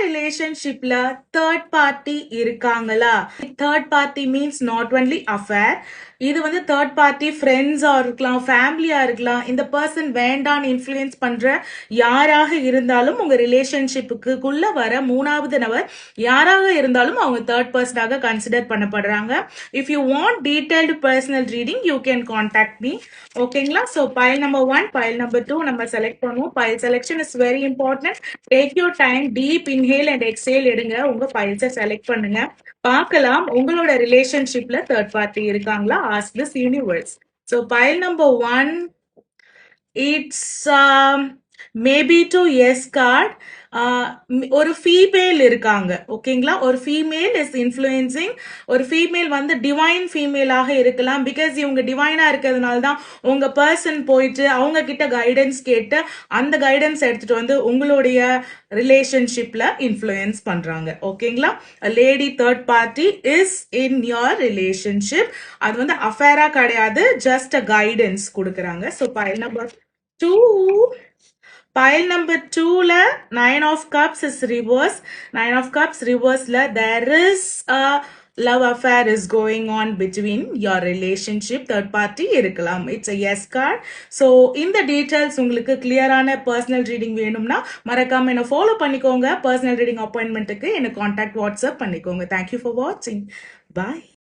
ரிலேஷன்ஷிப்ல third party இருக்காங்களா? Third party means not only affair. இது வந்து தேர்ட் பார்ட்டி ஃப்ரெண்ட்ஸா இருக்கலாம், ஃபேமிலியா இருக்கலாம். இந்த பர்சன் வேண்டான்னு இன்ஃப்ளூயன்ஸ் பண்ற யாராக இருந்தாலும் உங்க ரிலேஷன்ஷிப்புக்குள்ள வர மூணாவது நபர் யாராக இருந்தாலும் அவங்க தேர்ட் பர்சனாக கன்சிடர் பண்ணப்படுறாங்க. If you want detailed personal reading you can contact me. ஓகேங்களா? So file number 1, file number 2 நம்ம செலக்ட் பண்ணுவோம். File selection is very important. Take your time, deep inhale and exhale எடுங்க. உங்க பைல்ஸை செலக்ட் பண்ணுங்க. பார்க்கலாம் உங்களோட ரிலேஷன்ஷிப்ல தேர்ட் பார்ட்டி இருக்காங்களா? Ask this universe. So file number 1, it's maybe the ace card. ஒரு ஃபீமேல் இருக்காங்க. ஓகேங்களா? ஒரு ஃபீமேல் இஸ் இன்ஃப்ளூயன்சிங். ஒரு ஃபீமேல் வந்து டிவைன் ஃபீமேலாக இருக்கலாம். பிகாஸ் இவங்க டிவைனா இருக்கிறதுனால தான் உங்க பர்சன் போயிட்டு அவங்க கிட்ட கைடன்ஸ் கேட்டு அந்த கைடன்ஸ் எடுத்துட்டு வந்து உங்களுடைய ரிலேஷன்ஷிப்ல இன்ஃப்ளூயன்ஸ் பண்றாங்க. ஓகேங்களா? Lady third party is in your relationship. அது வந்து அஃபேரா கிடையாது, ஜஸ்ட் அ கைடன்ஸ் கொடுக்குறாங்க. So file number 2, pile number 2ல 9 of cups is reverse. 9 of cups reverseல there is a love affair is going on between your relationship. Third party இருக்கலாம். It's a yes card. So இந்த details உங்களுக்கு கிளியரான personal reading வேணும்னா மறக்காம என்ன follow பண்ணிக்கோங்க. Personal reading அப்பாயின்மெண்ட்டுக்கு என்ன contact WhatsApp பண்ணிக்கோங்க. தேங்க்யூ ஃபார் வாட்சிங். பாய்.